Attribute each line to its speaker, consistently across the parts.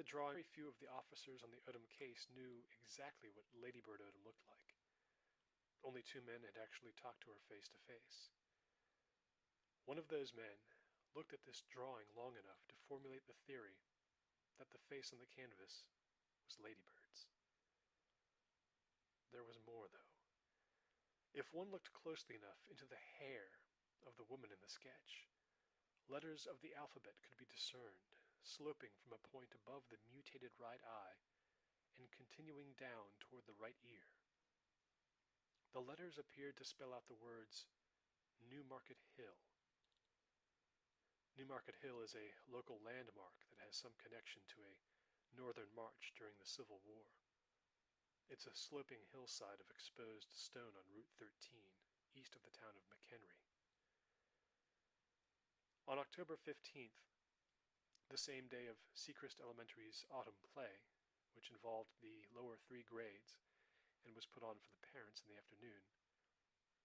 Speaker 1: drawing, very few of the officers on the Odom case knew exactly what Lady Bird Odom looked like. Only 2 men had actually talked to her face to face. One of those men looked at this drawing long enough to formulate the theory that the face on the canvas was Lady Bird's. There was more, though. If one looked closely enough into the hair of the woman in the sketch, letters of the alphabet could be discerned, sloping from a point above the mutated right eye and continuing down toward the right ear. The letters appeared to spell out the words Newmarket Hill. Newmarket Hill is a local landmark that has some connection to a northern march during the Civil War. It's a sloping hillside of exposed stone on Route 13, east of the town of McHenry. On October 15th, the same day of Sechrist Elementary's autumn play, which involved the lower 3 grades and was put on for the parents in the afternoon,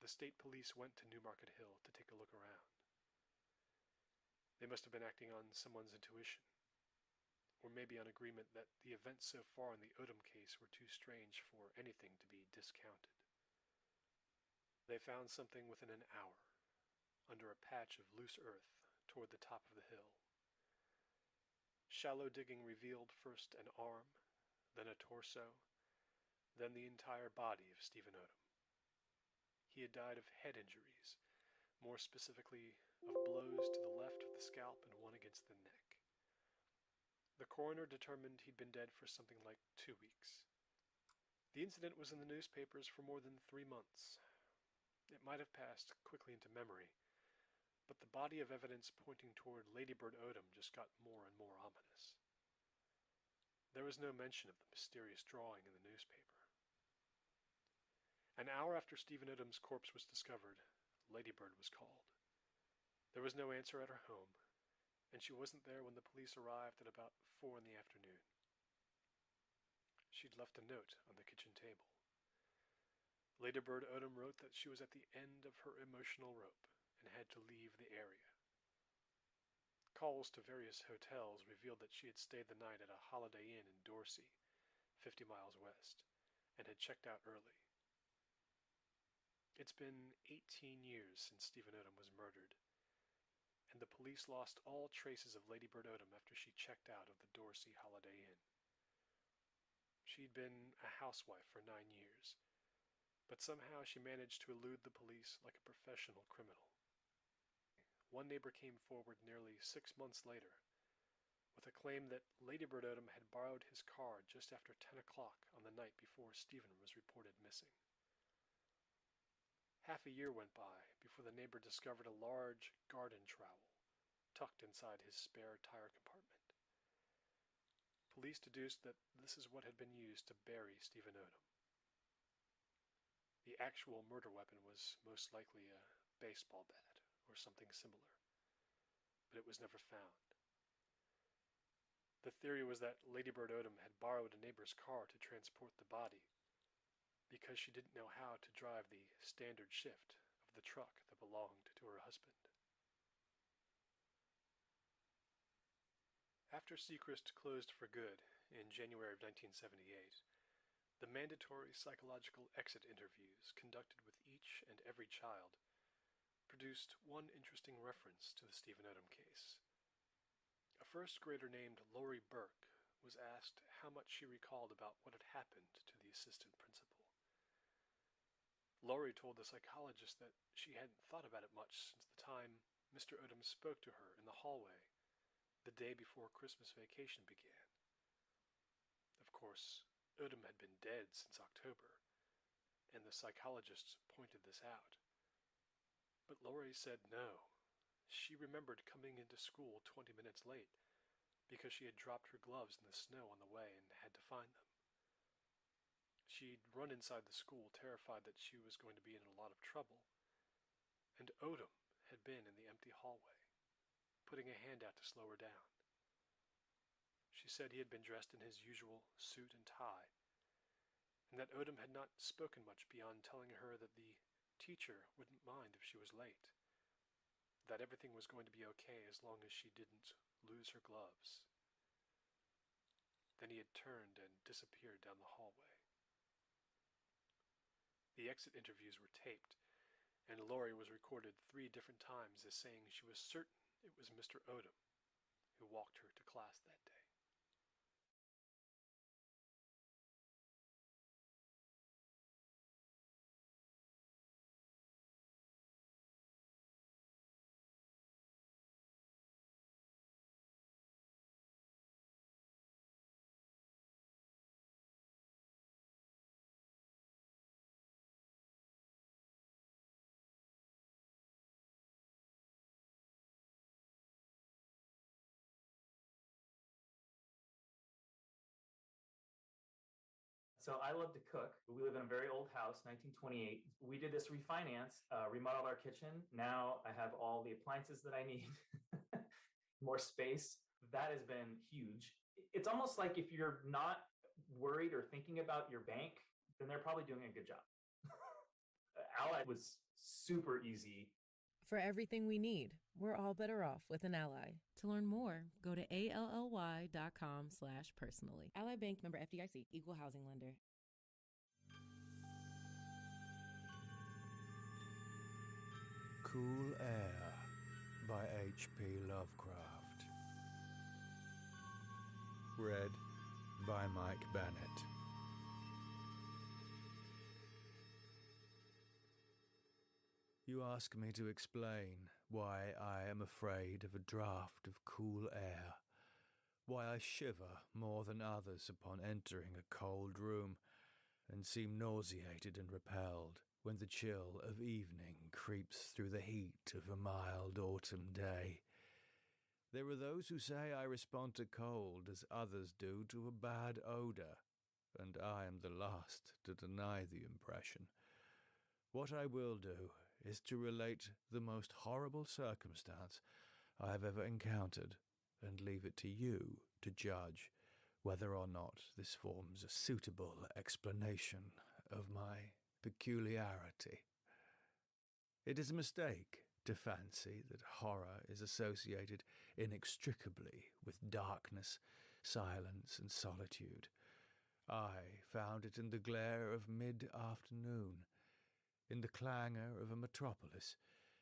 Speaker 1: the state police went to Newmarket Hill to take a look around. They must have been acting on someone's intuition, or maybe on agreement that the events so far in the Odom case were too strange for anything to be discounted. They found something within an hour, under a patch of loose earth toward the top of the hill. Shallow digging revealed first an arm, then a torso, then the entire body of Stephen Odom. He had died of head injuries, more specifically of blows to the left of the scalp and one against the neck. The coroner determined he'd been dead for something like 2 weeks. The incident was in the newspapers for more than 3 months. It might have passed quickly into memory, but the body of evidence pointing toward Lady Bird Odom just got more and more ominous. There was no mention of the mysterious drawing in the newspaper. An hour after Stephen Odom's corpse was discovered, Lady Bird was called. There was no answer at her home, and she wasn't there when the police arrived at about 4 in the afternoon. She'd left a note on the kitchen table. Lady Bird Odom wrote that she was at the end of her emotional rope and had to leave the area. Calls to various hotels revealed that she had stayed the night at a Holiday Inn in Dorsey, 50 miles west, and had checked out early. It's been 18 years since Stephen Odom was murdered, and the police lost all traces of Lady Bird Odom after she checked out of the Dorsey Holiday Inn. She'd been a housewife for 9 years, but somehow she managed to elude the police like a professional criminal. One neighbor came forward nearly 6 months later with a claim that Lady Bird Odom had borrowed his car just after 10 o'clock on the night before Stephen was reported missing. Half a year went by before the neighbor discovered a large garden trowel tucked inside his spare tire compartment. Police deduced that this is what had been used to bury Stephen Odom. The actual murder weapon was most likely a baseball bat or something similar, but it was never found. The theory was that Lady Bird Odom had borrowed a neighbor's car to transport the body because she didn't know how to drive the standard shift of the truck that belonged to her husband. After Sechrist closed for good in January of 1978, the mandatory psychological exit interviews conducted with each and every child produced one interesting reference to the Stephen Odom case. A first grader named Lori Burke was asked how much she recalled about what had happened to the assistant principal. Lori told the psychologist that she hadn't thought about it much since the time Mr. Odom spoke to her in the hallway the day before Christmas vacation began. Of course, Odom had been dead since October, and the psychologists pointed this out. But Lori said no. She remembered coming into school 20 minutes late because she had dropped her gloves in the snow on the way and had to find them. She'd run inside the school terrified that she was going to be in a lot of trouble, and Odom had been in the empty hallway, putting a hand out to slow her down. She said he had been dressed in his usual suit and tie, and that Odom had not spoken much beyond telling her that the teacher wouldn't mind if she was late, that everything was going to be okay as long as she didn't lose her gloves. Then he had turned and disappeared down the hallway. The exit interviews were taped, and Laurie was recorded 3 different times as saying she was certain it was Mr. Odom who walked her to class that day.
Speaker 2: So I love to cook. We live in a very old house, 1928. We did this refinance, remodeled our kitchen. Now I have all the appliances that I need, more space. That has been huge. It's almost like if you're not worried or thinking about your bank, then they're probably doing a good job. Ally was super easy.
Speaker 3: For everything we need, we're all better off with an Ally. To learn more, go to ALLY.com/personally. Ally Bank, member FDIC, equal housing lender.
Speaker 4: Cool Air by H.P. Lovecraft. Read by Mike Bennett. You ask me to explain why I am afraid of a draught of cool air, why I shiver more than others upon entering a cold room, and seem nauseated and repelled when the chill of evening creeps through the heat of a mild autumn day. There are those who say I respond to cold as others do to a bad odour, and I am the last to deny the impression. What I will do is to relate the most horrible circumstance I have ever encountered, and leave it to you to judge whether or not this forms a suitable explanation of my peculiarity. It is a mistake to fancy that horror is associated inextricably with darkness, silence, and solitude. I found it in the glare of mid-afternoon, in the clangour of a metropolis,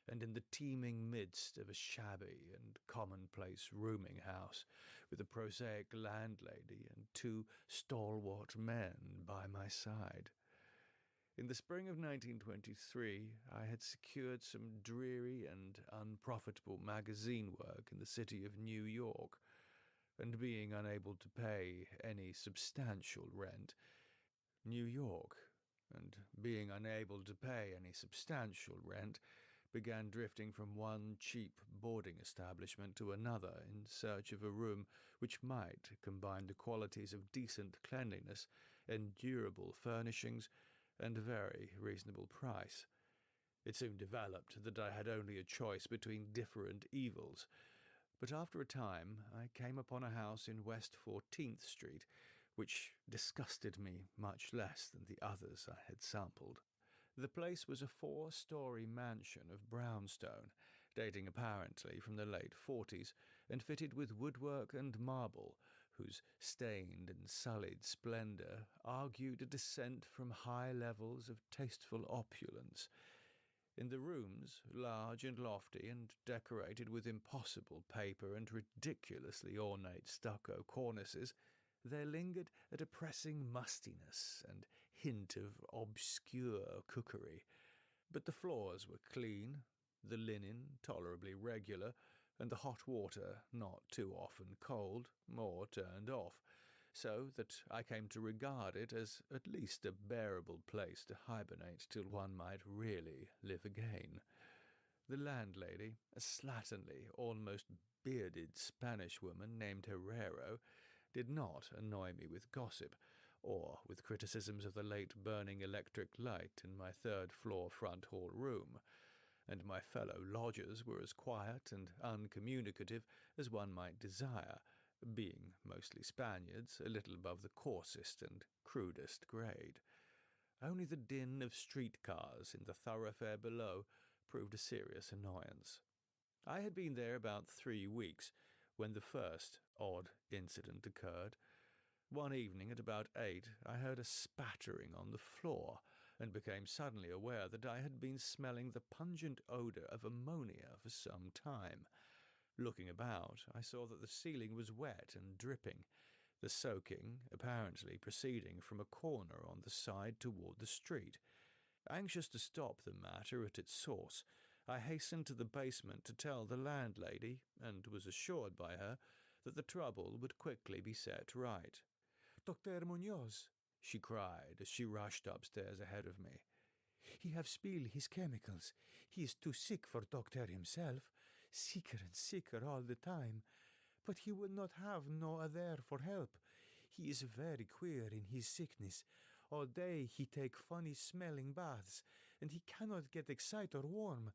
Speaker 4: and in the teeming midst of a shabby and commonplace rooming-house, with a prosaic landlady and 2 stalwart men by my side. In the spring of 1923, I had secured some dreary and unprofitable magazine work in the city of New York, and being unable to pay any substantial rent, began drifting from one cheap boarding establishment to another in search of a room which might combine the qualities of decent cleanliness, endurable furnishings, and a very reasonable price. It soon developed that I had only a choice between different evils, but after a time I came upon a house in West 14th Street, which disgusted me much less than the others I had sampled. The place was a 4-story mansion of brownstone, dating apparently from the late 40s, and fitted with woodwork and marble, whose stained and sullied splendour argued a descent from high levels of tasteful opulence. In the rooms, large and lofty, and decorated with impossible paper and ridiculously ornate stucco cornices, there lingered a depressing mustiness and hint of obscure cookery. But the floors were clean, the linen tolerably regular, and the hot water not too often cold or turned off, so that I came to regard it as at least a bearable place to hibernate till one might really live again. The landlady, a slatternly, almost bearded Spanish woman named Herrero, did not annoy me with gossip, or with criticisms of the late burning electric light in my 3rd-floor front hall room, and my fellow lodgers were as quiet and uncommunicative as one might desire, being mostly Spaniards, a little above the coarsest and crudest grade. Only the din of streetcars in the thoroughfare below proved a serious annoyance. I had been there about 3 weeks when the first odd incident occurred. One evening at about 8, I heard a spattering on the floor, and became suddenly aware that I had been smelling the pungent odour of ammonia for some time. Looking about, I saw that the ceiling was wet and dripping, the soaking apparently proceeding from a corner on the side toward the street. Anxious to stop the matter at its source, I hastened to the basement to tell the landlady, and was assured by her that the trouble would quickly be set right. "Dr. Munoz," she cried as she rushed upstairs ahead of me. "He have spilled his chemicals. He is too sick for doctor himself, sicker and sicker all the time. But he will not have no other for help. He is very queer in his sickness. All day he take funny smelling baths, and he cannot get excite or warm.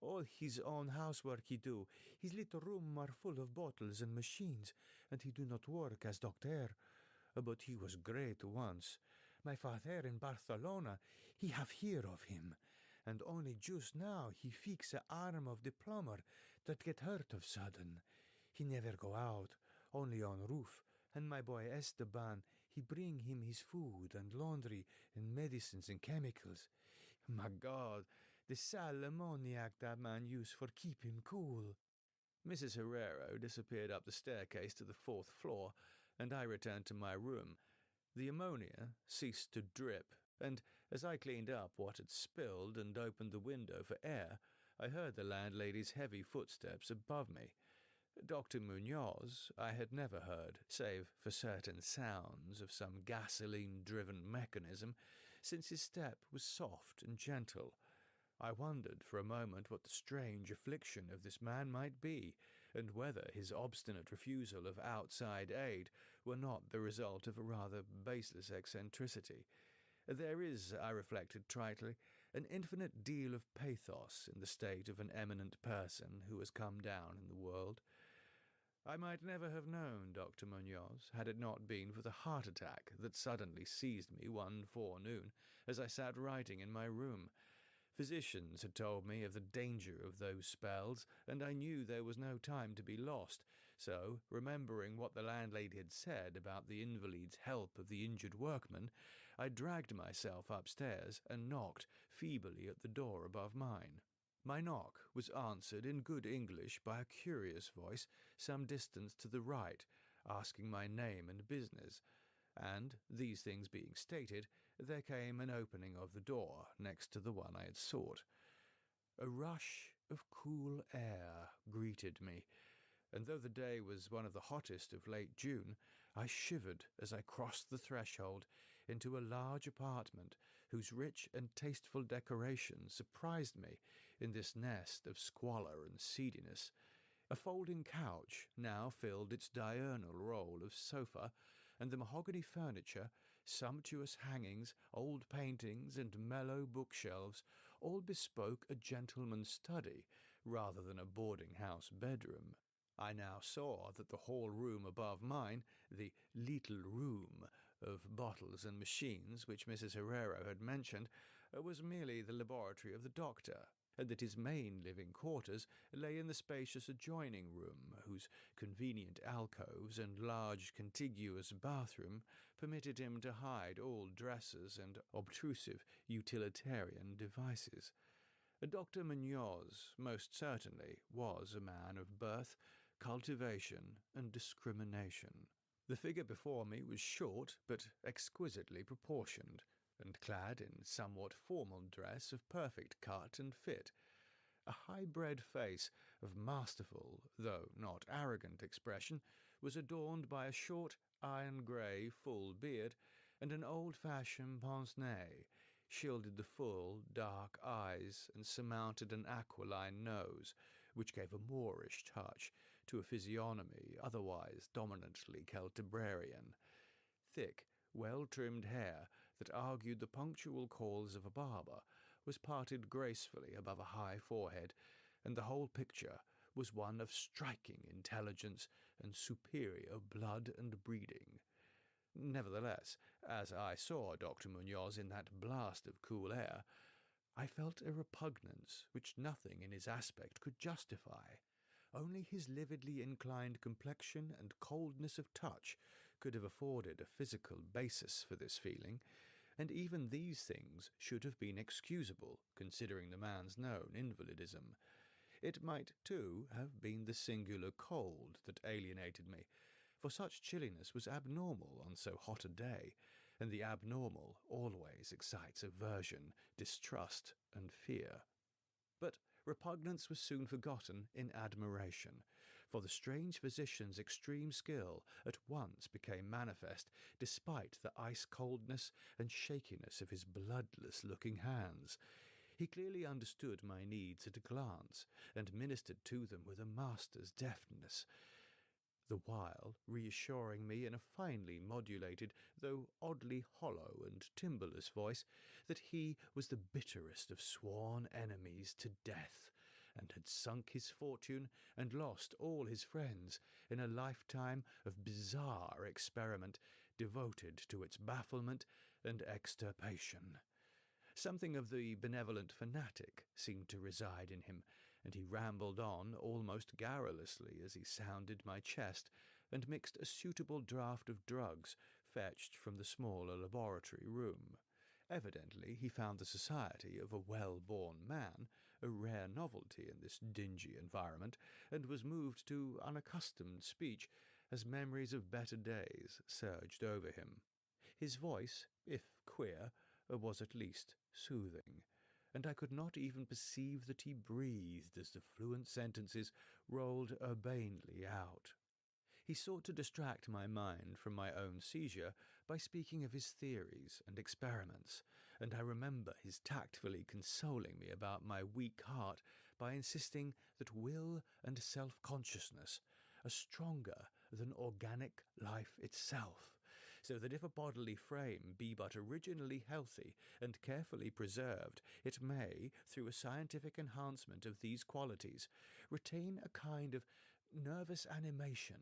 Speaker 4: All his own housework he do. His little room are full of bottles and machines, and he do not work as doctor. But he was great once. My father in Barcelona, he have hear of him. And only just now he fix the arm of the plumber that get hurt of sudden. He never go out, only on roof. And my boy Esteban, he bring him his food and laundry and medicines and chemicals. My God, the sal ammoniac that man use for keep him cool." Mrs. Herrero disappeared up the staircase to the 4th floor, and I returned to my room. The ammonia ceased to drip, and as I cleaned up what had spilled and opened the window for air, I heard the landlady's heavy footsteps above me. Dr. Munoz I had never heard, save for certain sounds of some gasoline-driven mechanism, since his step was soft and gentle. I wondered for a moment what the strange affliction of this man might be, and whether his obstinate refusal of outside aid were not the result of a rather baseless eccentricity. There is, I reflected tritely, an infinite deal of pathos in the state of an eminent person who has come down in the world. I might never have known Dr. Munoz had it not been for the heart attack that suddenly seized me one forenoon as I sat writing in my room. Physicians had told me of the danger of those spells, and I knew there was no time to be lost, so, remembering what the landlady had said about the invalid's help of the injured workman, I dragged myself upstairs and knocked feebly at the door above mine. My knock was answered in good English by a curious voice some distance to the right, asking my name and business, and, these things being stated, there came an opening of the door next to the one I had sought. A rush of cool air greeted me, and though the day was one of the hottest of late June, I shivered as I crossed the threshold into a large apartment whose rich and tasteful decoration surprised me in this nest of squalor and seediness. A folding couch now filled its diurnal role of sofa, and the mahogany furniture, sumptuous hangings, old paintings, and mellow bookshelves all bespoke a gentleman's study rather than a boarding-house bedroom. I now saw that the hall room above mine, the little room of bottles and machines which Mrs. Herrero had mentioned, was merely the laboratory of the doctor, and that his main living quarters lay in the spacious adjoining room, whose convenient alcoves and large contiguous bathroom permitted him to hide all dressers and obtrusive utilitarian devices. Dr. Munoz, most certainly, was a man of birth, cultivation, and discrimination. The figure before me was short, but exquisitely proportioned, and clad in somewhat formal dress of perfect cut and fit. A high-bred face of masterful, though not arrogant expression, was adorned by a short, iron-grey, full beard, and an old-fashioned pince-nez shielded the full, dark eyes and surmounted an aquiline nose, which gave a Moorish touch to a physiognomy otherwise dominantly Celtibrarian. Thick, well-trimmed hair that argued the punctual calls of a barber was parted gracefully above a high forehead, and the whole picture was one of striking intelligence and superior blood and breeding. Nevertheless, as I saw Dr. Munoz in that blast of cool air, I felt a repugnance which nothing in his aspect could justify. Only his lividly inclined complexion and coldness of touch could have afforded a physical basis for this feeling, and even these things should have been excusable, considering the man's known invalidism. It might, too, have been the singular cold that alienated me, for such chilliness was abnormal on so hot a day, and the abnormal always excites aversion, distrust, and fear. But repugnance was soon forgotten in admiration, for the strange physician's extreme skill at once became manifest, despite the ice-coldness and shakiness of his bloodless-looking hands. He clearly understood my needs at a glance, and ministered to them with a master's deftness, the while reassuring me in a finely modulated, though oddly hollow and timbreless voice, that he was the bitterest of sworn enemies to death, and had sunk his fortune and lost all his friends in a lifetime of bizarre experiment devoted to its bafflement and extirpation. Something of the benevolent fanatic seemed to reside in him, and he rambled on almost garrulously as he sounded my chest and mixed a suitable draught of drugs fetched from the smaller laboratory room. Evidently he found the society of a well-born man a rare novelty in this dingy environment, and was moved to unaccustomed speech as memories of better days surged over him. His voice, if queer, was at least soothing, and I could not even perceive that he breathed as the fluent sentences rolled urbanely out. He sought to distract my mind from my own seizure by speaking of his theories and experiments, and I remember his tactfully consoling me about my weak heart by insisting that will and self-consciousness are stronger than organic life itself, so that if a bodily frame be but originally healthy and carefully preserved, it may, through a scientific enhancement of these qualities, retain a kind of nervous animation,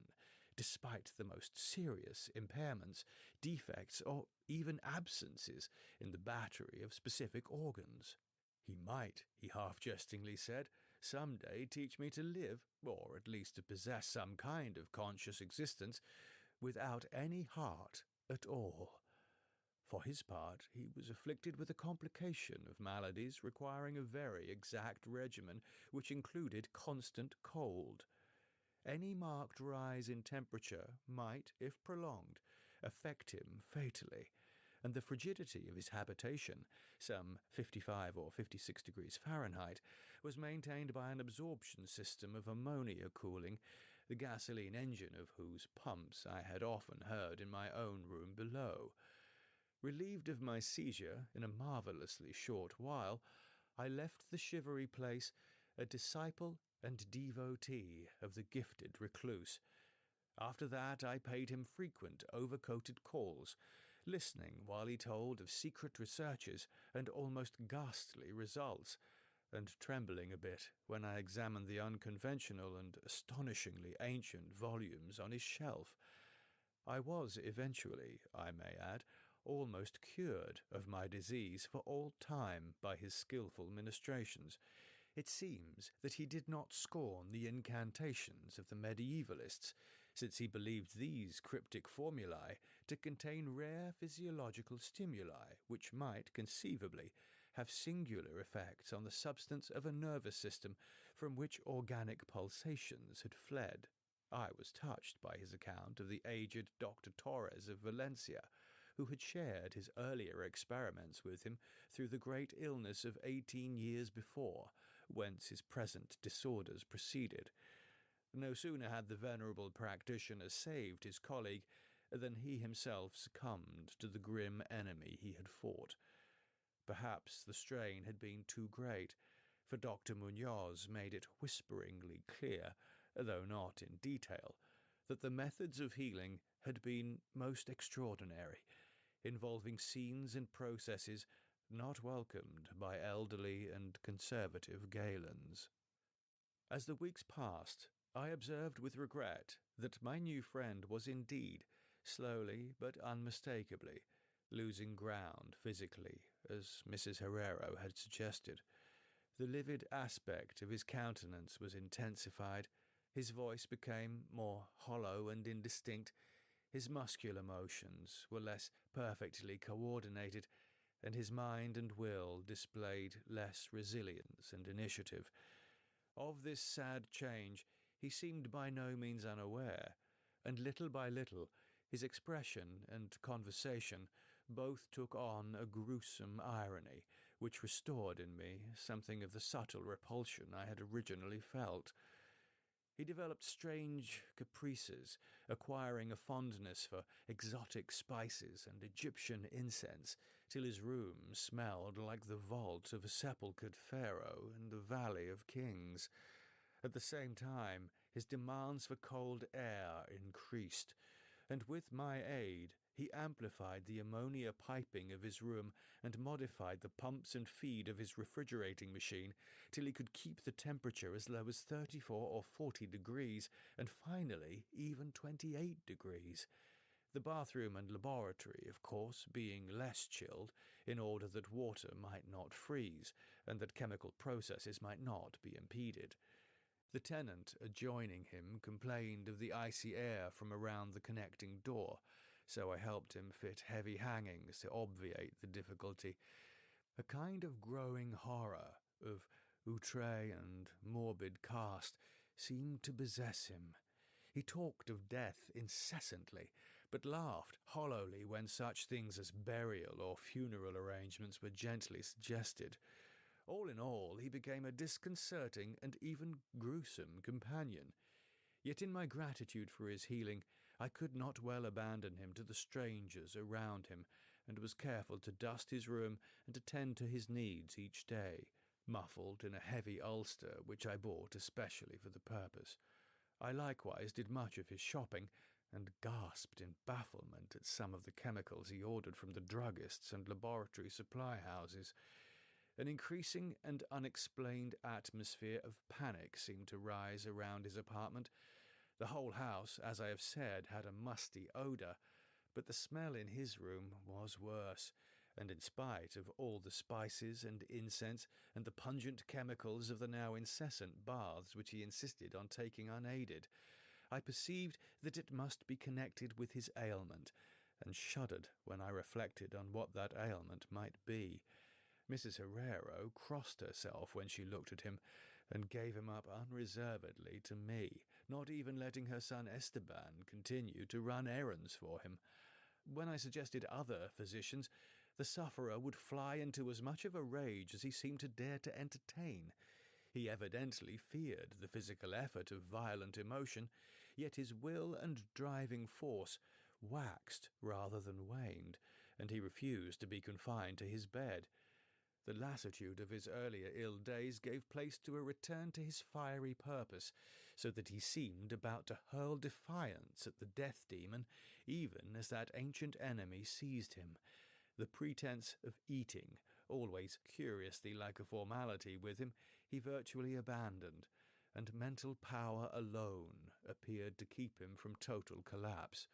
Speaker 4: despite the most serious impairments, defects, or even absences in the battery of specific organs. He might, he half-jestingly said, some day teach me to live, or at least to possess some kind of conscious existence, without any heart at all. For his part, he was afflicted with a complication of maladies requiring a very exact regimen, which included constant cold. Any marked rise in temperature might, if prolonged, affect him fatally, and the frigidity of his habitation, some 55 or 56 degrees Fahrenheit, was maintained by an absorption system of ammonia cooling, the gasoline engine of whose pumps I had often heard in my own room below. Relieved of my seizure in a marvellously short while, I left the shivery place a disciple and devotee of the gifted recluse. After that I paid him frequent overcoated calls, listening while he told of secret researches and almost ghastly results, and trembling a bit when I examined the unconventional and astonishingly ancient volumes on his shelf. I was eventually, I may add, almost cured of my disease for all time by his skilful ministrations. It seems that he did not scorn the incantations of the medievalists, since he believed these cryptic formulae to contain rare physiological stimuli which might conceivably have singular effects on the substance of a nervous system from which organic pulsations had fled. I was touched by his account of the aged Dr. Torres of Valencia, who had shared his earlier experiments with him through the great illness of 18 years before, whence his present disorders proceeded. No sooner had the venerable practitioner saved his colleague than he himself succumbed to the grim enemy he had fought. Perhaps the strain had been too great, for Dr. Munoz made it whisperingly clear, though not in detail, that the methods of healing had been most extraordinary, involving scenes and processes not welcomed by elderly and conservative Galens. As the weeks passed, I observed with regret that my new friend was indeed, slowly but unmistakably, losing ground physically, as Mrs. Herrero had suggested. The livid aspect of his countenance was intensified, his voice became more hollow and indistinct, His muscular motions were less perfectly coordinated, and his mind and will displayed less resilience and initiative. Of this sad change he seemed by no means unaware, and little by little his expression and conversation both took on a gruesome irony, which restored in me something of the subtle repulsion I had originally felt. He developed strange caprices, acquiring a fondness for exotic spices and Egyptian incense, till his room smelled like the vault of a sepulchred pharaoh in the Valley of Kings. At the same time, his demands for cold air increased, and with my aid he amplified the ammonia piping of his room and modified the pumps and feed of his refrigerating machine till he could keep the temperature as low as 34 or 40 degrees, and finally even 28 degrees. The bathroom and laboratory, of course, being less chilled, in order that water might not freeze, and that chemical processes might not be impeded. The tenant adjoining him complained of the icy air from around the connecting door, so I helped him fit heavy hangings to obviate the difficulty. A kind of growing horror of outre and morbid cast seemed to possess him. He talked of death incessantly, but laughed hollowly when such things as burial or funeral arrangements were gently suggested. All in all, he became a disconcerting and even gruesome companion. Yet in my gratitude for his healing, I could not well abandon him to the strangers around him, and was careful to dust his room and attend to his needs each day, muffled in a heavy ulster which I bought especially for the purpose. I likewise did much of his shopping, and gasped in bafflement at some of the chemicals he ordered from the druggists and laboratory supply houses. An increasing and unexplained atmosphere of panic seemed to rise around his apartment. The whole house, as I have said, had a musty odour, but the smell in his room was worse, and in spite of all the spices and incense and the pungent chemicals of the now incessant baths which he insisted on taking unaided, I perceived that it must be connected with his ailment, and shuddered when I reflected on what that ailment might be. Mrs. Herrero crossed herself when she looked at him, and gave him up unreservedly to me, not even letting her son Esteban continue to run errands for him. When I suggested other physicians, the sufferer would fly into as much of a rage as he seemed to dare to entertain. He evidently feared the physical effort of violent emotion, yet his will and driving force waxed rather than waned, and he refused to be confined to his bed. The lassitude of his earlier ill days gave place to a return to his fiery purpose, so that he seemed about to hurl defiance at the death demon, even as that ancient enemy seized him. The pretence of eating, always curiously like a formality with him, he virtually abandoned, and mental power alone appeared to keep him from total collapse.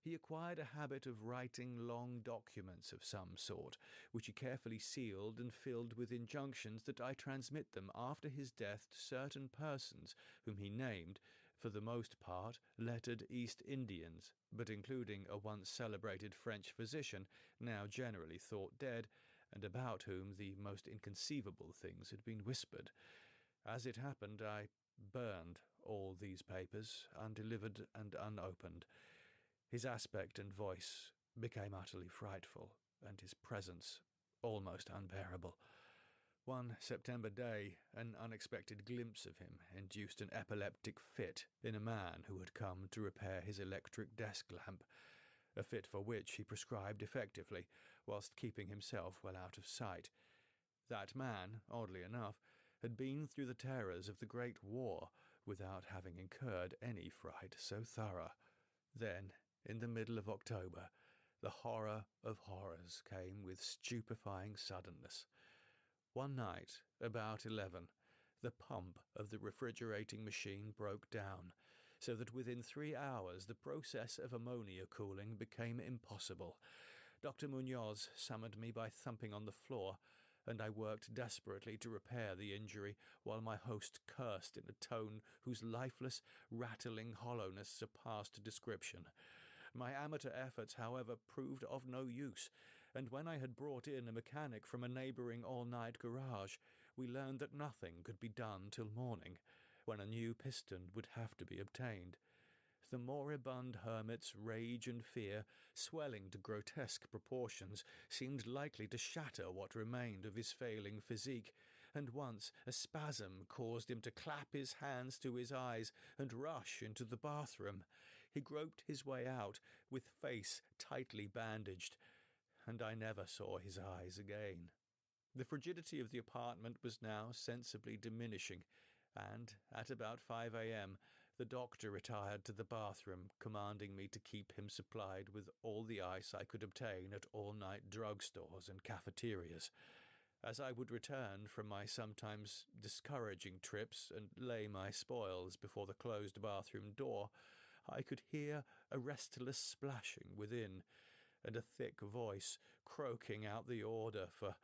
Speaker 4: He acquired a habit of writing long documents of some sort, which he carefully sealed and filled with injunctions that I transmit them after his death to certain persons whom he named, for the most part lettered East Indians, but including a once celebrated French physician, now generally thought dead, and about whom the most inconceivable things had been whispered. As it happened, I burned all these papers, undelivered and unopened. His aspect and voice became utterly frightful, and his presence almost unbearable. One September day, an unexpected glimpse of him induced an epileptic fit in a man who had come to repair his electric desk lamp, a fit for which he prescribed effectively, whilst keeping himself well out of sight. That man, oddly enough, had been through the terrors of the Great War without having incurred any fright so thorough. Then, in the middle of October, the horror of horrors came with stupefying suddenness. One night, about 11, the pump of the refrigerating machine broke down, so that within 3 hours the process of ammonia cooling became impossible. Dr. Munoz summoned me by thumping on the floor, and I worked desperately to repair the injury, while my host cursed in a tone whose lifeless, rattling hollowness surpassed description. My amateur efforts, however, proved of no use, and when I had brought in a mechanic from a neighbouring all-night garage, we learned that nothing could be done till morning, when a new piston would have to be obtained. The moribund hermit's rage and fear, swelling to grotesque proportions, seemed likely to shatter what remained of his failing physique, and once a spasm caused him to clap his hands to his eyes and rush into the bathroom. He groped his way out, with face tightly bandaged, and I never saw his eyes again. The frigidity of the apartment was now sensibly diminishing, and at about 5 a.m. the doctor retired to the bathroom, commanding me to keep him supplied with all the ice I could obtain at all-night drugstores and cafeterias. As I would return from my sometimes discouraging trips and lay my spoils before the closed bathroom door, I could hear a restless splashing within, and a thick voice croaking out the order for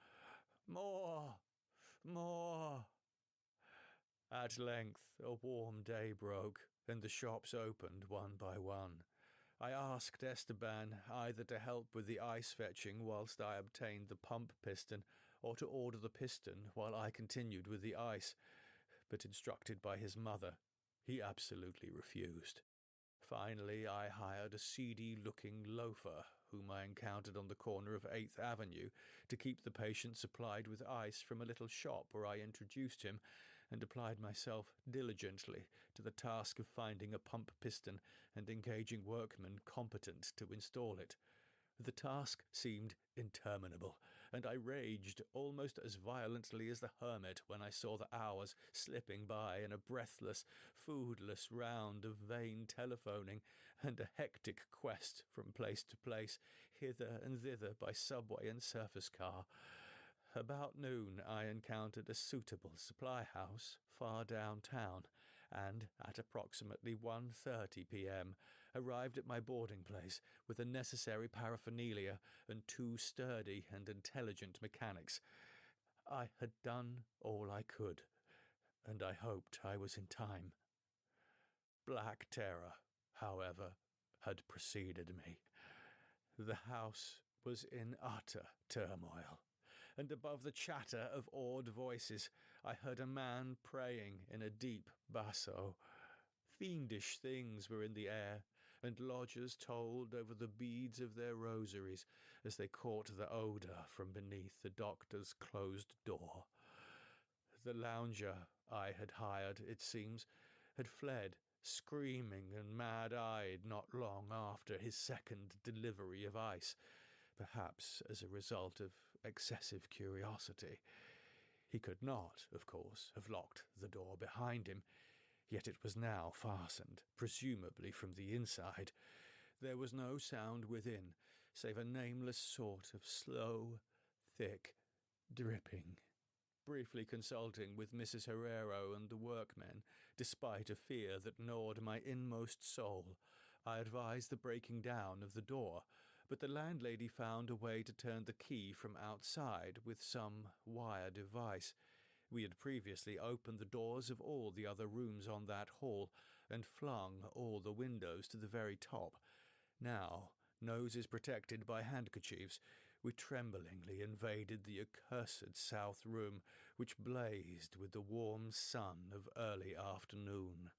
Speaker 4: more, more. At length a warm day broke, and the shops opened one by one. I asked Esteban either to help with the ice fetching whilst I obtained the pump piston, or to order the piston while I continued with the ice, but instructed by his mother, he absolutely refused. Finally, I hired a seedy-looking loafer whom I encountered on the corner of 8th Avenue to keep the patient supplied with ice from a little shop where I introduced him, and applied myself diligently to the task of finding a pump piston and engaging workmen competent to install it. The task seemed interminable, and I raged almost as violently as the hermit when I saw the hours slipping by in a breathless, foodless round of vain telephoning and a hectic quest from place to place, hither and thither by subway and surface car. About noon I encountered a suitable supply house far downtown, and at approximately 1:30 p.m. arrived at my boarding place with the necessary paraphernalia and 2 sturdy and intelligent mechanics. I had done all I could, and I hoped I was in time. Black terror, however, had preceded me. The house was in utter turmoil, and above the chatter of awed voices I heard a man praying in a deep basso. Fiendish things were in the air, and lodgers told over the beads of their rosaries as they caught the odour from beneath the doctor's closed door. The lounger I had hired, it seems, had fled, screaming and mad-eyed, not long after his second delivery of ice, perhaps as a result of excessive curiosity. He could not, of course, have locked the door behind him, yet it was now fastened, presumably from the inside. There was no sound within, save a nameless sort of slow, thick dripping. Briefly consulting with Mrs. Herrero and the workmen, despite a fear that gnawed my inmost soul, I advised the breaking down of the door, but the landlady found a way to turn the key from outside with some wire device. We had previously opened the doors of all the other rooms on that hall, and flung all the windows to the very top. Now, noses protected by handkerchiefs, we tremblingly invaded the accursed south room, which blazed with the warm sun of early afternoon.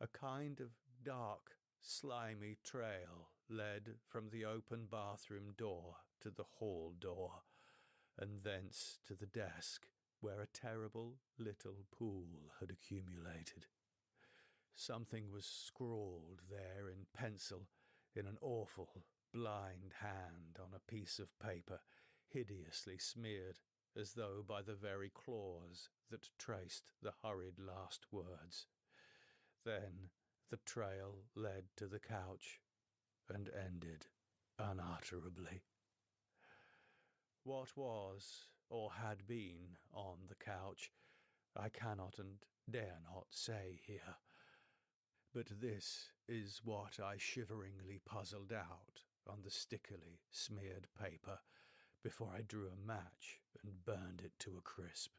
Speaker 4: A kind of dark, slimy trail led from the open bathroom door to the hall door, and thence to the desk, where a terrible little pool had accumulated. Something was scrawled there in pencil, in an awful, blind hand on a piece of paper, hideously smeared, as though by the very claws that traced the hurried last words. Then the trail led to the couch, and ended unutterably. What was, or had been, on the couch, I cannot and dare not say here. But this is what I shiveringly puzzled out on the stickily smeared paper before I drew a match and burned it to a crisp.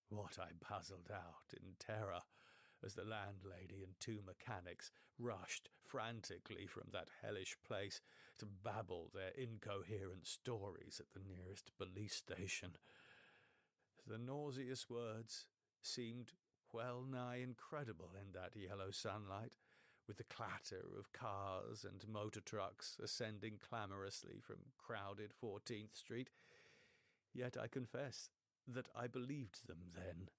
Speaker 4: What I puzzled out in terror, as the landlady and two mechanics rushed frantically from that hellish place to babble their incoherent stories at the nearest police station. The nauseous words seemed well nigh incredible in that yellow sunlight, with the clatter of cars and motor trucks ascending clamorously from crowded 14th Street. Yet I confess that I believed them then.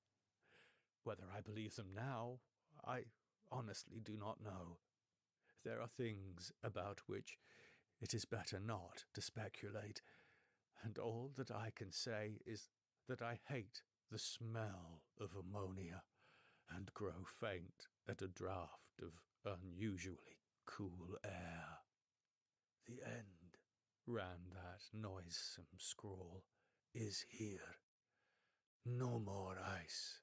Speaker 4: Whether I believe them now, I honestly do not know. There are things about which it is better not to speculate, and all that I can say is that I hate the smell of ammonia and grow faint at a draught of unusually cool air. The end, ran that noisome scrawl, is here. No more ice.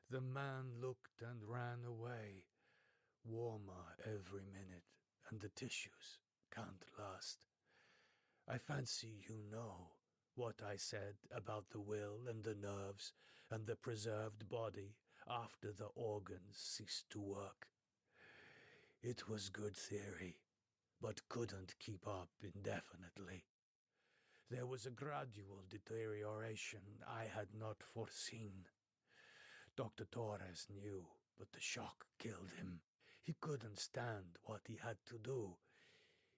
Speaker 4: The man looked and ran away, warmer every minute, and the tissues can't last. I fancy you know what I said about the will and the nerves and the preserved body after the organs ceased to work. It was good theory, but couldn't keep up indefinitely. There was a gradual deterioration I had not foreseen. Dr. Torres knew, but the shock killed him. He couldn't stand what he had to do.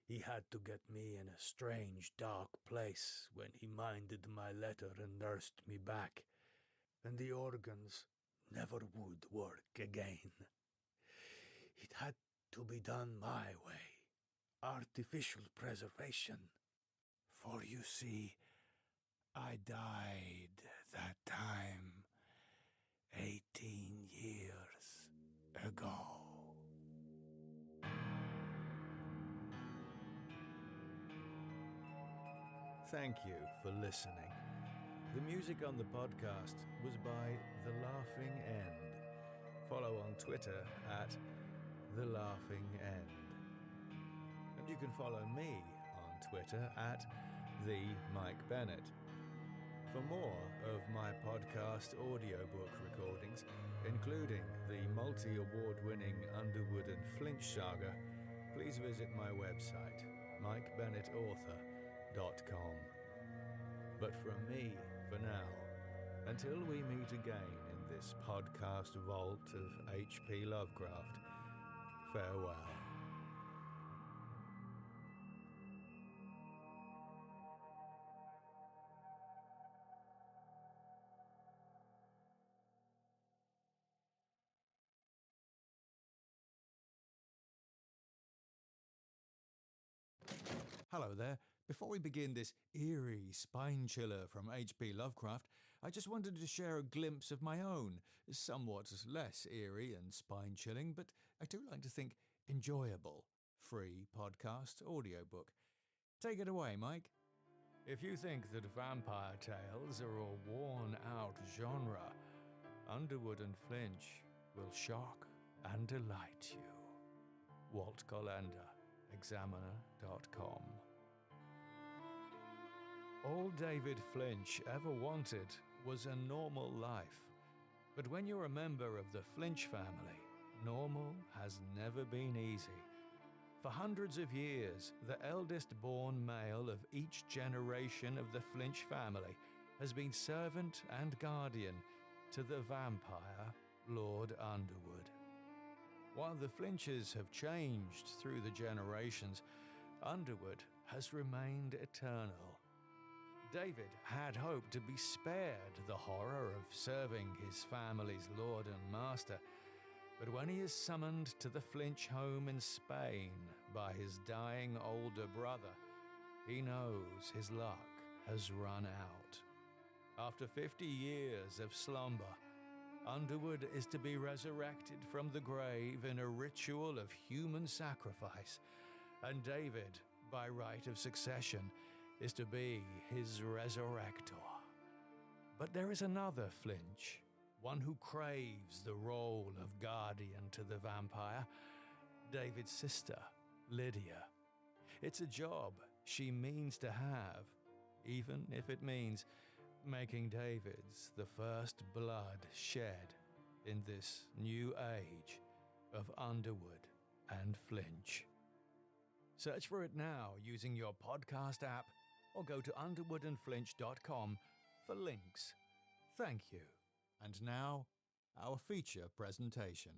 Speaker 4: He had to get me in a strange, dark place when he minded my letter and nursed me back, and the organs never would work again. It had to be done my way, artificial preservation. For you see, I died that time 18 years ago. Thank you for listening. The music on the podcast was by The Laughing End. Follow on Twitter at The Laughing End. And you can follow me on Twitter at The Mike Bennett. For more of my podcast audiobook recordings, including the multi-award-winning Underwood and Flinch saga, please visit my website, mikebennetauthor.com. But from me, for now, until we meet again in this podcast vault of H.P. Lovecraft, farewell. Hello there. Before we begin this eerie spine chiller from H.P. Lovecraft, I just wanted to share a glimpse of my own, somewhat less eerie and spine chilling, but I do like to think enjoyable, free podcast audiobook. Take it away, Mike. If you think that vampire tales are a worn-out genre, Underwood and Flinch will shock and delight you. Walt Colander, Examiner.com. All David Flinch ever wanted was a normal life. But when you're a member of the Flinch family, normal has never been easy. For hundreds of years, the eldest born male of each generation of the Flinch family has been servant and guardian to the vampire, Lord Underwood. While the Flinches have changed through the generations, Underwood has remained eternal. David had hoped to be spared the horror of serving his family's lord and master, but when he is summoned to the Flinch home in Spain by his dying older brother, he knows his luck has run out. After 50 years of slumber, Underwood is to be resurrected from the grave in a ritual of human sacrifice, and David, by right of succession, is to be his resurrector. But there is another Flinch, one who craves the role of guardian to the vampire, David's sister, Lydia. It's a job she means to have, even if it means making David's the first blood shed in this new age of Underwood and Flinch. Search for it now using your podcast app or go to underwoodandflinch.com for links. Thank you. And now, our feature presentation.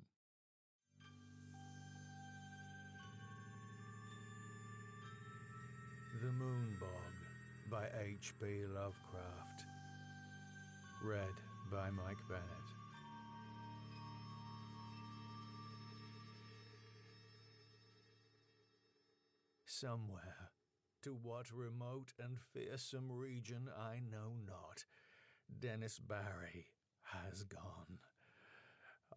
Speaker 4: The Moonbog by H.P. Lovecraft. Read by Mike Bennett. Somewhere, to what remote and fearsome region I know not, Dennis Barry has gone.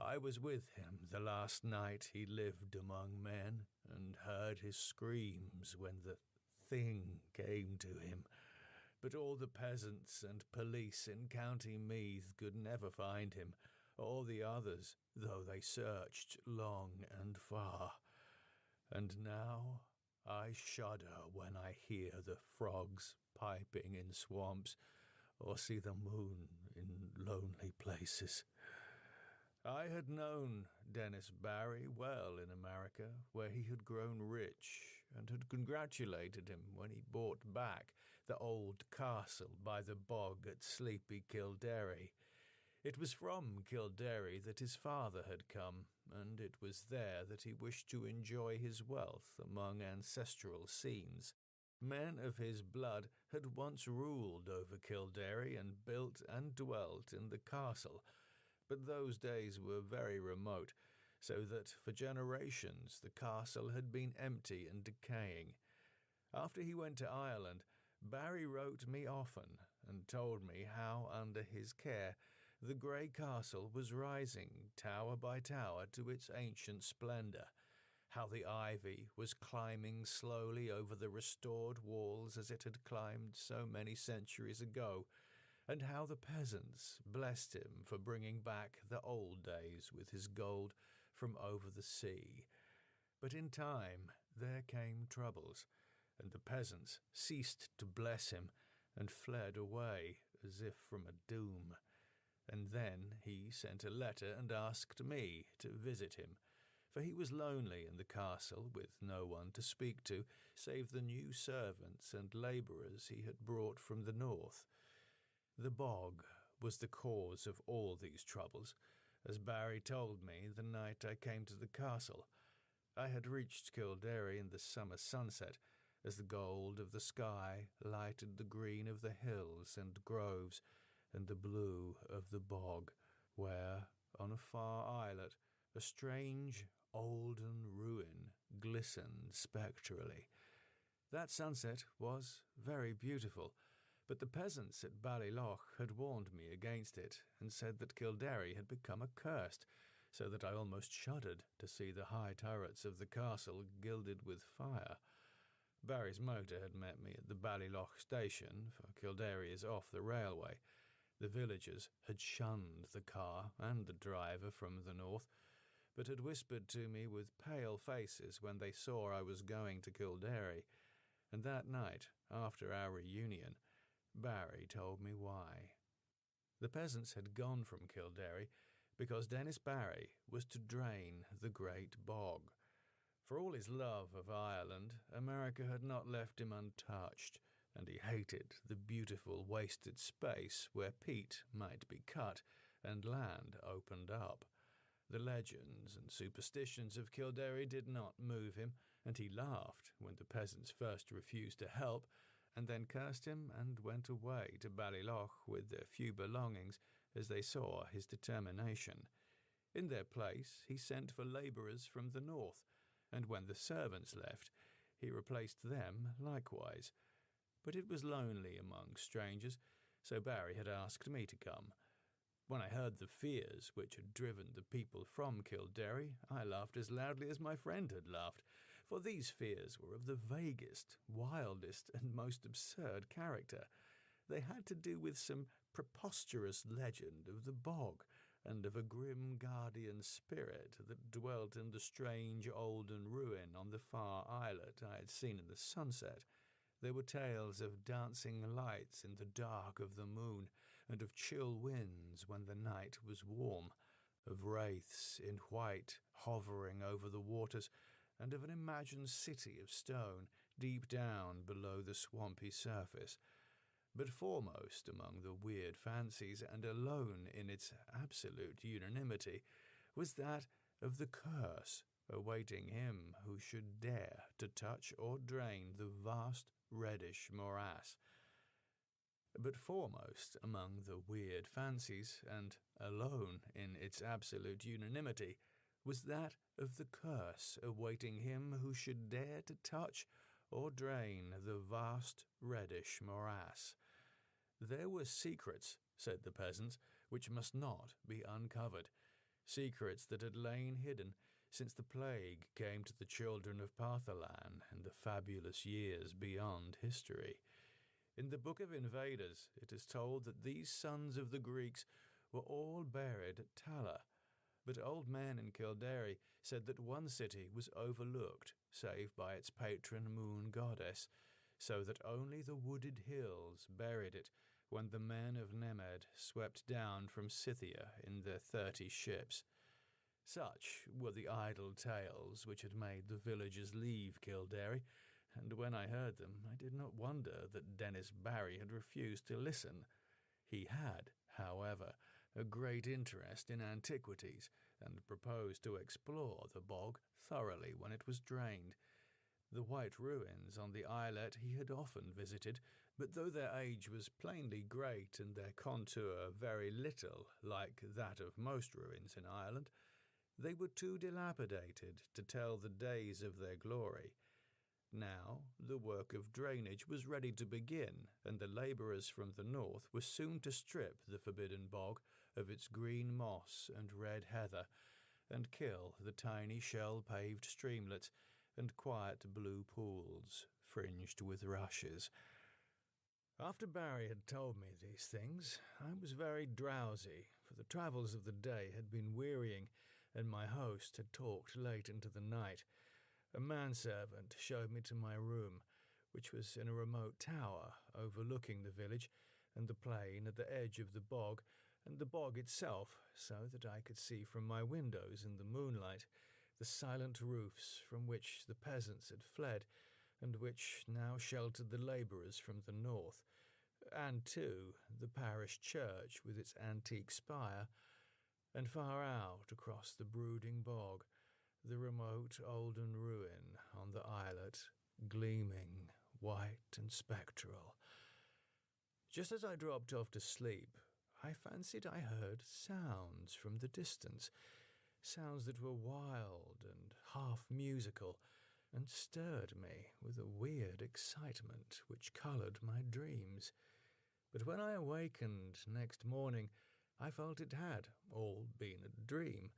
Speaker 4: I was with him the last night he lived among men, and heard his screams when the thing came to him. But all the peasants and police in County Meath could never find him, or the others, though they searched long and far. And now I shudder when I hear the frogs piping in swamps, or see the moon in lonely places. I had known Dennis Barry well in America, where he had grown rich, and had congratulated him when he bought back the old castle by the bog at sleepy Kildare. It was from Kildare that his father had come, and it was there that he wished to enjoy his wealth among ancestral scenes. Men of his blood had once ruled over Kildare and built and dwelt in the castle, but those days were very remote, so that for generations the castle had been empty and decaying. After he went to Ireland, Barry wrote me often and told me how, under his care, the grey castle was rising tower by tower to its ancient splendour, how the ivy was climbing slowly over the restored walls as it had climbed so many centuries ago, and how the peasants blessed him for bringing back the old days with his gold from over the sea. But in time there came troubles, and the peasants ceased to bless him and fled away as if from a doom. And then he sent a letter and asked me to visit him, for he was lonely in the castle with no one to speak to save the new servants and labourers he had brought from the north. The bog was the cause of all these troubles, as Barry told me the night I came to the castle. I had reached Kildare in the summer sunset, as the gold of the sky lighted the green of the hills and groves, and the blue of the bog, where, on a far islet, a strange olden ruin glistened spectrally. That sunset was very beautiful, but the peasants at Ballylough had warned me against it, and said that Kildare had become accursed, so that I almost shuddered to see the high turrets of the castle gilded with fire. Barry's motor had met me at the Ballylough station, for Kildare is off the railway. The villagers had shunned the car and the driver from the north, but had whispered to me with pale faces when they saw I was going to Kildare, and that night, after our reunion, Barry told me why. The peasants had gone from Kildare because Dennis Barry was to drain the great bog. For all his love of Ireland, America had not left him untouched, and he hated the beautiful wasted space where peat might be cut and land opened up. The legends and superstitions of Kildare did not move him, and he laughed when the peasants first refused to help, and then cursed him and went away to Ballylough with their few belongings as they saw his determination. In their place he sent for labourers from the north, and when the servants left, he replaced them likewise. But it was lonely among strangers, so Barry had asked me to come. When I heard the fears which had driven the people from Kildare, I laughed as loudly as my friend had laughed, for these fears were of the vaguest, wildest, and most absurd character. They had to do with some preposterous legend of the bog, and of a grim guardian spirit that dwelt in the strange olden ruin on the far islet I had seen in the sunset. There were tales of dancing lights in the dark of the moon, and of chill winds when the night was warm. of wraiths in white hovering over the waters, and of an imagined city of stone deep down below the swampy surface. But foremost among the weird fancies, and alone in its absolute unanimity, was that of the curse awaiting him who should dare to touch or drain the vast reddish morass. But foremost among the weird fancies, and alone in its absolute unanimity, was that of the curse awaiting him who should dare to touch or drain the vast reddish morass. There were secrets, said the peasants, which must not be uncovered, secrets that had lain hidden since the plague came to the children of Partholan in the fabulous years beyond history. In the Book of Invaders, it is told that these sons of the Greeks were all buried at Tala, but old men in Kildare said that one city was overlooked, save by its patron moon goddess, so that only the wooded hills buried it when the men of Nemed swept down from Scythia in their 30 ships. Such were the idle tales which had made the villagers leave Kildare, and when I heard them, I did not wonder that Dennis Barry had refused to listen. He had, however, a great interest in antiquities, and proposed to explore the bog thoroughly when it was drained. The white ruins on the islet he had often visited, but though their age was plainly great and their contour very little like that of most ruins in Ireland, they were too dilapidated to tell the days of their glory. Now the work of drainage was ready to begin, and the labourers from the north were soon to strip the forbidden bog of its green moss and red heather, and kill the tiny shell-paved streamlets and quiet blue pools fringed with rushes. After Barry had told me these things, I was very drowsy, for the travels of the day had been wearying, and my host had talked late into the night. A manservant showed me to my room, which was in a remote tower overlooking the village and the plain at the edge of the bog, and the bog itself, so that I could see from my windows in the moonlight the silent roofs from which the peasants had fled, and which now sheltered the labourers from the north, and, too, the parish church with its antique spire, and far out across the brooding bog, the remote olden ruin on the islet, gleaming, white and spectral. Just as I dropped off to sleep, I fancied I heard sounds from the distance, sounds that were wild and half musical, and stirred me with a weird excitement which coloured my dreams. But when I awakened next morning, I felt it had all been a dream,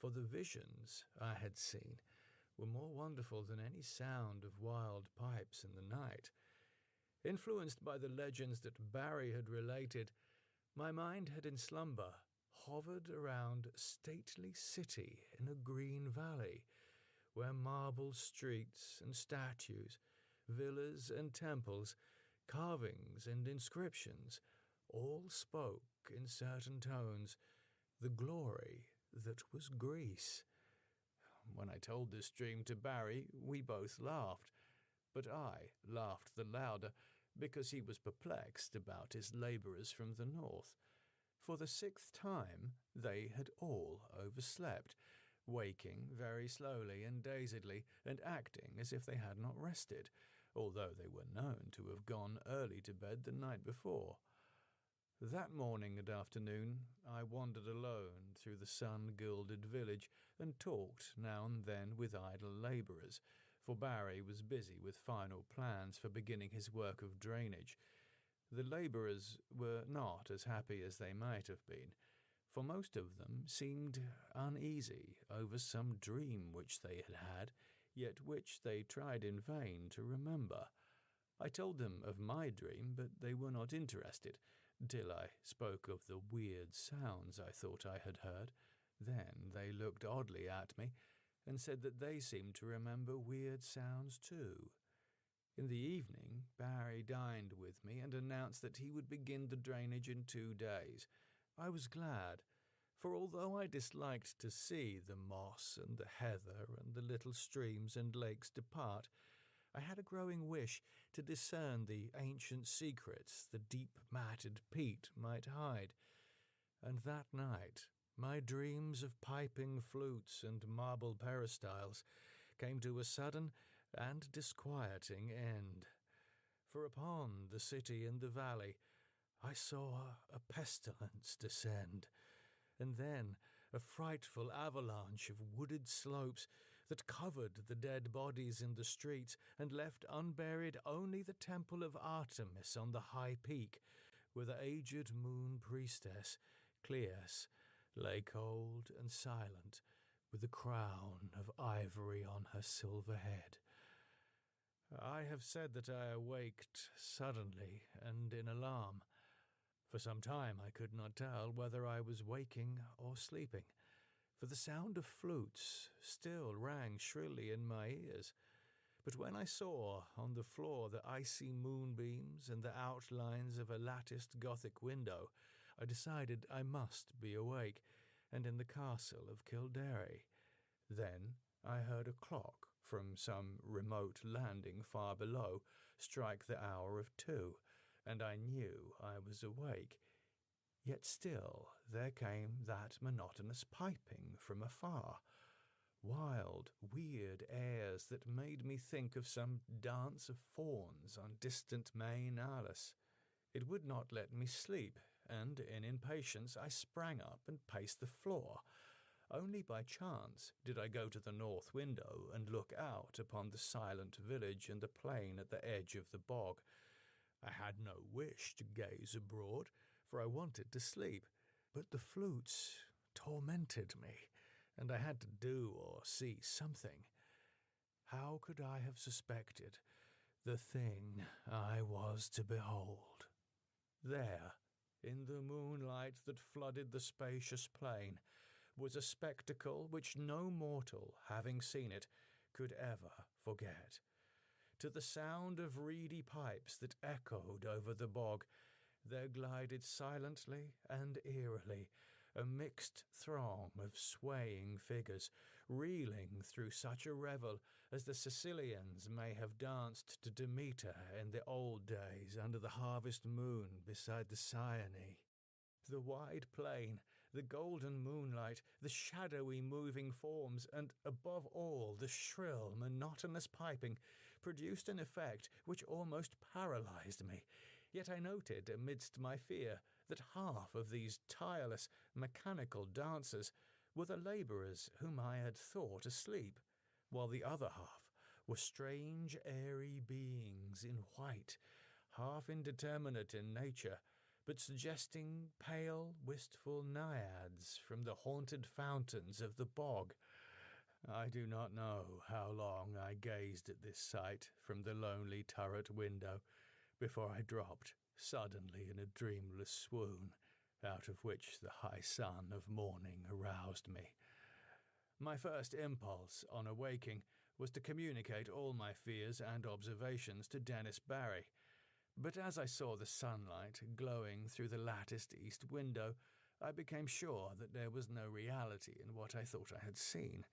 Speaker 4: for the visions I had seen were more wonderful than any sound of wild pipes in the night. Influenced by the legends that Barry had related, my mind had in slumber hovered around a stately city in a green valley, where marble streets and statues, villas and temples, carvings and inscriptions all spoke in certain tones the glory that was Greece. When I told this dream to Barry, we both laughed, but I laughed the louder because he was perplexed about his labourers from the north. For the 6th time they had all overslept, waking very slowly and dazedly, and acting as if they had not rested, although they were known to have gone early to bed the night before. That morning and afternoon I wandered alone through the sun-gilded village and talked now and then with idle labourers, for Barry was busy with final plans for beginning his work of drainage. The labourers were not as happy as they might have been, for most of them seemed uneasy over some dream which they had had, yet which they tried in vain to remember. I told them of my dream, but they were not interested, till I spoke of the weird sounds I thought I had heard. Then they looked oddly at me, and said that they seemed to remember weird sounds too. In the evening, Barry dined with me and announced that he would begin the drainage in 2 days. I was glad, For although I disliked to see the moss and the heather and the little streams and lakes depart, I had a growing wish to discern the ancient secrets the deep matted peat might hide. And that night my dreams of piping flutes and marble peristyles came to a sudden and disquieting end. For upon the city in the valley I saw a pestilence descend, and then a frightful avalanche of wooded slopes that covered the dead bodies in the streets and left unburied only the temple of Artemis on the high peak, where the aged moon priestess, Cleis, lay cold and silent, with a crown of ivory on her silver head. I have said that I awaked suddenly and in alarm. For some time I could not tell whether I was waking or sleeping, for the sound of flutes still rang shrilly in my ears. But when I saw on the floor the icy moonbeams and the outlines of a latticed Gothic window, I decided I must be awake, and in the castle of Kildare. Then I heard a clock from some remote landing far below strike the hour of 2, and I knew I was awake. Yet still there came that monotonous piping from afar, wild, weird airs that made me think of some dance of fauns on distant Main Alice. It would not let me sleep, and in impatience I sprang up and paced the floor. Only by chance did I go to the north window and look out upon the silent village and the plain at the edge of the bog. I had no wish to gaze abroad, for I wanted to sleep, but the flutes tormented me, and I had to do or see something. How could I have suspected the thing I was to behold? There, in the moonlight that flooded the spacious plain, was a spectacle which no mortal, having seen it, could ever forget. To the sound of reedy pipes that echoed over the bog, there glided silently and eerily a mixed throng of swaying figures, reeling through such a revel as the Sicilians may have danced to Demeter in the old days under the harvest moon beside the Cyane. The wide plain, the golden moonlight, the shadowy moving forms, and above all the shrill, monotonous piping produced an effect which almost paralyzed me. Yet I noted amidst my fear that half of these tireless, mechanical dancers were the labourers whom I had thought asleep, while the other half were strange, airy beings in white, half indeterminate in nature, but suggesting pale, wistful naiads from the haunted fountains of the bog. I do not know how long I gazed at this sight from the lonely turret window before I dropped suddenly in a dreamless swoon, out of which the high sun of morning aroused me. My first impulse on awaking was to communicate all my fears and observations to Dennis Barry, but as I saw the sunlight glowing through the latticed east window, I became sure that there was no reality in what I thought I had seen.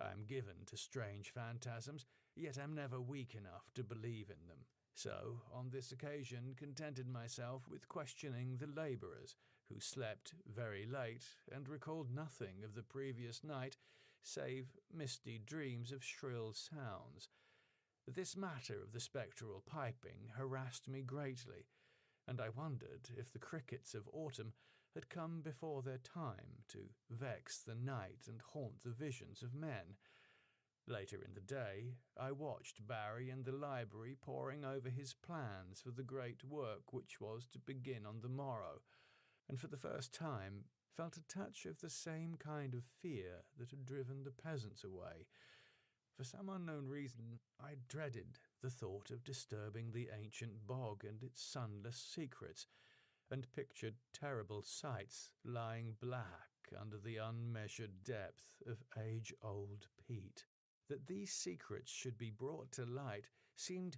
Speaker 4: I am given to strange phantasms, yet am never weak enough to believe in them. So, on this occasion, contented myself with questioning the labourers, who slept very late and recalled nothing of the previous night, save misty dreams of shrill sounds. This matter of the spectral piping harassed me greatly, and I wondered if the crickets of autumn had come before their time to vex the night and haunt the visions of men. Later in the day, I watched Barry in the library poring over his plans for the great work which was to begin on the morrow, and for the first time felt a touch of the same kind of fear that had driven the peasants away. For some unknown reason, I dreaded the thought of disturbing the ancient bog and its sunless secrets, and pictured terrible sights lying black under the unmeasured depth of age-old peat. That these secrets should be brought to light seemed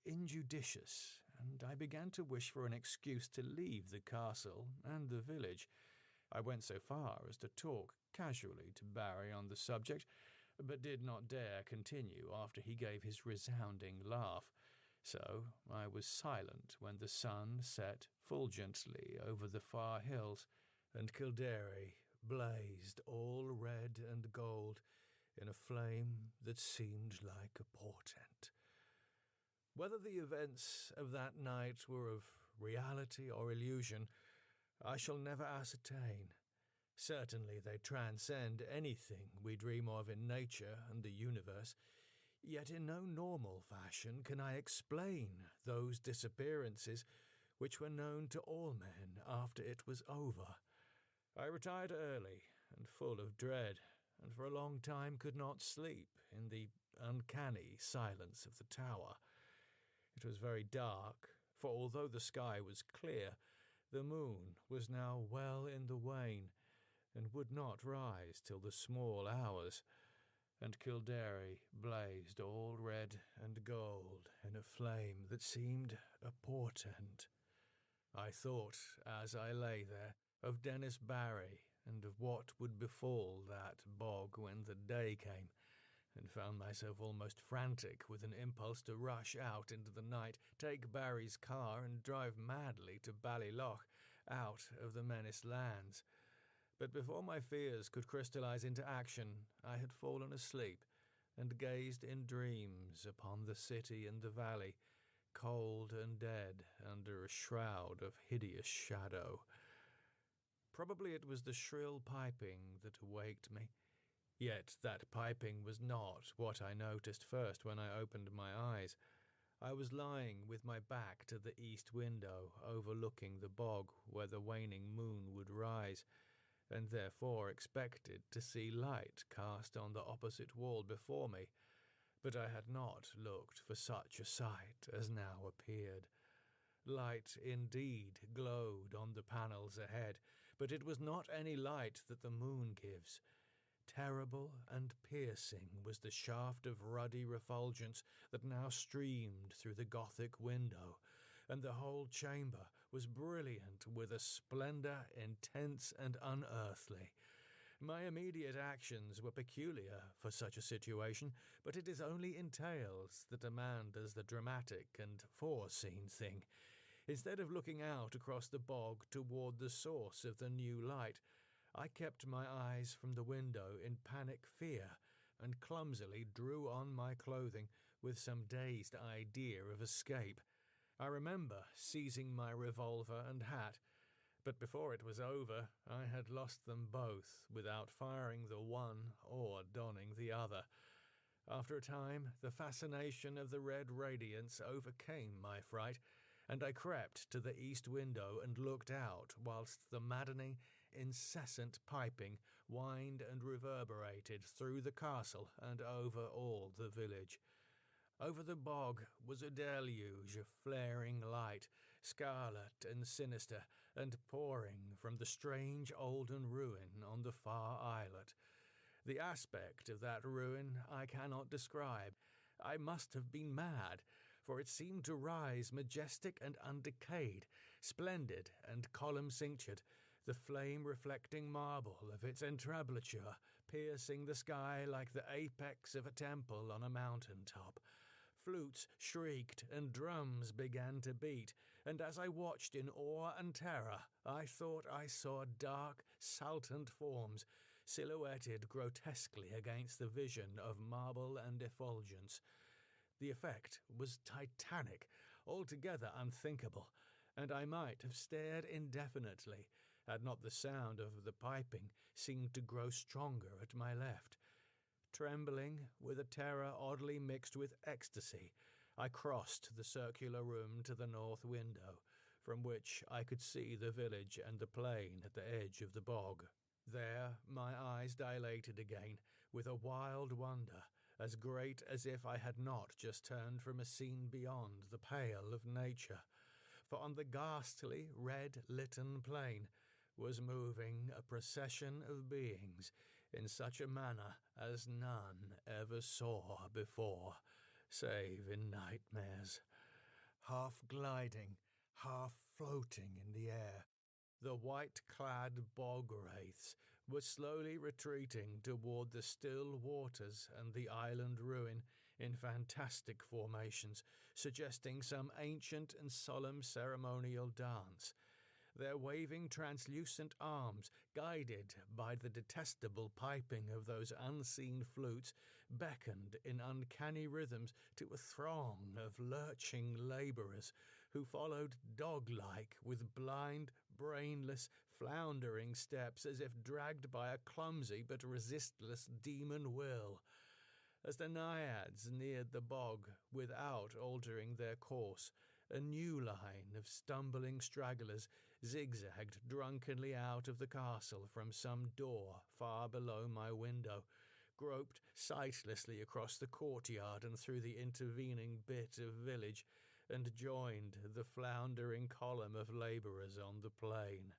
Speaker 4: injudicious, and I began to wish for an excuse to leave the castle and the village. I went so far as to talk casually to Barry on the subject, but did not dare continue after he gave his resounding laugh. So I was silent when the sun set fulgently over the far hills, and Kildare blazed all red and gold in a flame that seemed like a portent. Whether the events of that night were of reality or illusion, I shall never ascertain. Certainly they transcend anything we dream of in nature and the universe, yet in no normal fashion can I explain those disappearances which were known to all men after it was over. I retired early and full of dread, and for a long time could not sleep in the uncanny silence of the tower. It was very dark, for although the sky was clear, the moon was now well in the wane, and would not rise till the small hours, and Kildare blazed all red and gold in a flame that seemed a portent. I thought, as I lay there, of Dennis Barry, and of what would befall that bog when the day came, and found myself almost frantic with an impulse to rush out into the night, take Barry's car, and drive madly to Ballylough, out of the menaced lands. But before my fears could crystallize into action, I had fallen asleep, and gazed in dreams upon the city in the valley, cold and dead under a shroud of hideous shadow. Probably it was the shrill piping that awaked me. Yet that piping was not what I noticed first when I opened my eyes. I was lying with my back to the east window, overlooking the bog where the waning moon would rise, and therefore expected to see light cast on the opposite wall before me. But I had not looked for such a sight as now appeared. Light indeed glowed on the panels ahead, but it was not any light that the moon gives. Terrible and piercing was the shaft of ruddy refulgence that now streamed through the Gothic window, and the whole chamber was brilliant with a splendour intense and unearthly. My immediate actions were peculiar for such a situation, but it is only in tales that a man does the dramatic and foreseen thing. Instead of looking out across the bog toward the source of the new light, I kept my eyes from the window in panic fear, and clumsily drew on my clothing with some dazed idea of escape. I remember seizing my revolver and hat, but before it was over I had lost them both without firing the one or donning the other. After a time, the fascination of the red radiance overcame my fright, and I crept to the east window and looked out whilst the maddening, incessant piping whined and reverberated through the castle and over all the village. Over the bog was a deluge of flaring light, scarlet and sinister, and pouring from the strange olden ruin on the far islet. The aspect of that ruin I cannot describe. I must have been mad, for it seemed to rise majestic and undecayed, splendid and column-cinctured, the flame reflecting marble of its entablature piercing the sky like the apex of a temple on a mountain-top. Flutes shrieked and drums began to beat, and as I watched in awe and terror, I thought I saw dark, saltant forms silhouetted grotesquely against the vision of marble and effulgence. The effect was titanic, altogether unthinkable, and I might have stared indefinitely had not the sound of the piping seemed to grow stronger at my left. Trembling, with a terror oddly mixed with ecstasy, I crossed the circular room to the north window, from which I could see the village and the plain at the edge of the bog. There my eyes dilated again with a wild wonder, as great as if I had not just turned from a scene beyond the pale of nature. For on the ghastly, red-litten plain was moving a procession of beings in such a manner as none ever saw before, save in nightmares, half gliding, half floating in the air, The white-clad bog wraiths were slowly retreating toward the still waters and the island ruin in fantastic formations, suggesting some ancient and solemn ceremonial dance. Their waving translucent arms, guided by the detestable piping of those unseen flutes, beckoned in uncanny rhythms to a throng of lurching labourers who followed dog-like with blind, brainless, floundering steps as if dragged by a clumsy but resistless demon will. As the naiads neared the bog without altering their course, a new line of stumbling stragglers zigzagged drunkenly out of the castle from some door far below my window, groped sightlessly across the courtyard and through the intervening bit of village, and joined the floundering column of labourers on the plain.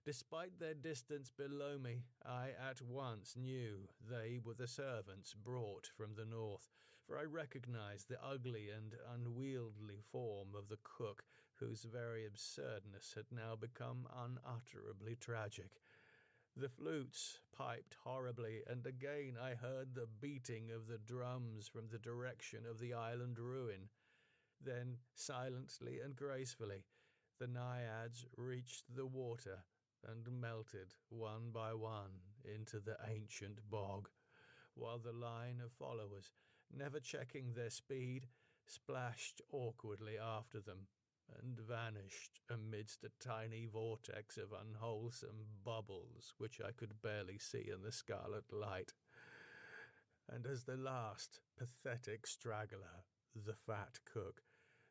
Speaker 4: Despite their distance below me, I at once knew they were the servants brought from the north, for I recognized the ugly and unwieldy form of the cook, whose very absurdness had now become unutterably tragic. The flutes piped horribly, and again I heard the beating of the drums from the direction of the island ruin. Then, silently and gracefully, the naiads reached the water and melted one by one into the ancient bog, while the line of followers, never checking their speed, splashed awkwardly after them and vanished amidst a tiny vortex of unwholesome bubbles which I could barely see in the scarlet light. And as the last pathetic straggler, the fat cook,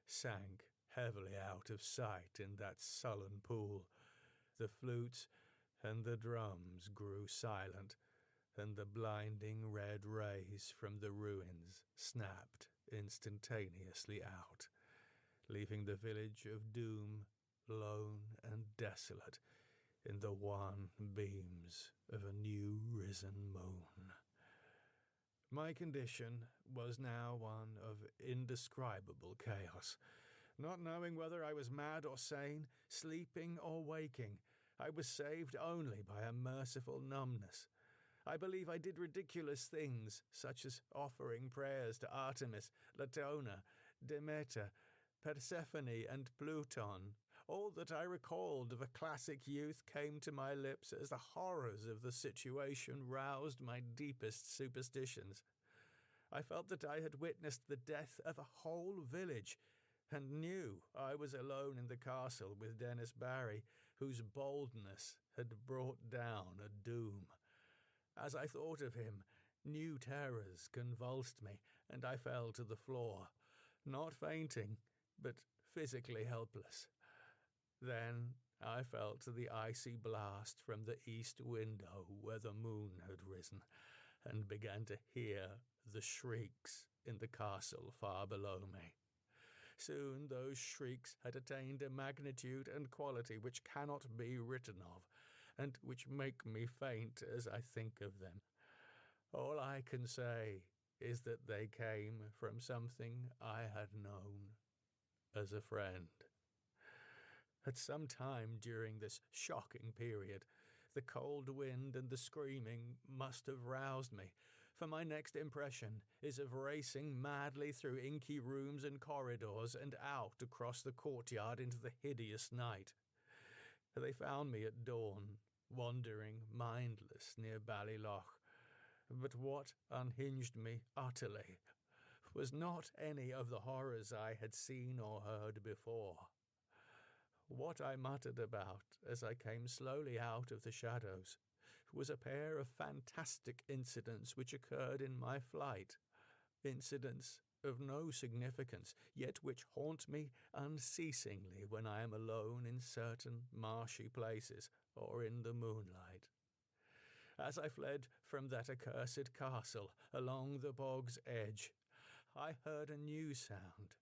Speaker 4: sank heavily out of sight in that sullen pool, the flutes and the drums grew silent, and the blinding red rays from the ruins snapped instantaneously out, leaving the village of doom lone and desolate in the wan beams of a new risen moon. My condition was now one of indescribable chaos. Not knowing whether I was mad or sane, sleeping or waking, I was saved only by a merciful numbness. I believe I did ridiculous things, such as offering prayers to Artemis, Latona, Demeter, Persephone, and Pluton. All that I recalled of a classic youth came to my lips as the horrors of the situation roused my deepest superstitions. I felt that I had witnessed the death of a whole village, and knew I was alone in the castle with Dennis Barry, whose boldness had brought down a doom. As I thought of him, new terrors convulsed me, and I fell to the floor, not fainting, but physically helpless. Then I felt the icy blast from the east window where the moon had risen, and began to hear the shrieks in the castle far below me. Soon those shrieks had attained a magnitude and quality which cannot be written of, and which make me faint as I think of them. All I can say is that they came from something I had known as a friend. At some time during this shocking period, the cold wind and the screaming must have roused me, for my next impression is of racing madly through inky rooms and corridors and out across the courtyard into the hideous night. They found me at dawn, wandering mindless near Ballyloch, but what unhinged me utterly was not any of the horrors I had seen or heard before. What I muttered about as I came slowly out of the shadows was a pair of fantastic incidents which occurred in my flight, incidents of no significance, yet which haunt me unceasingly when I am alone in certain marshy places or in the moonlight. As I fled from that accursed castle along the bog's edge, I heard a new sound,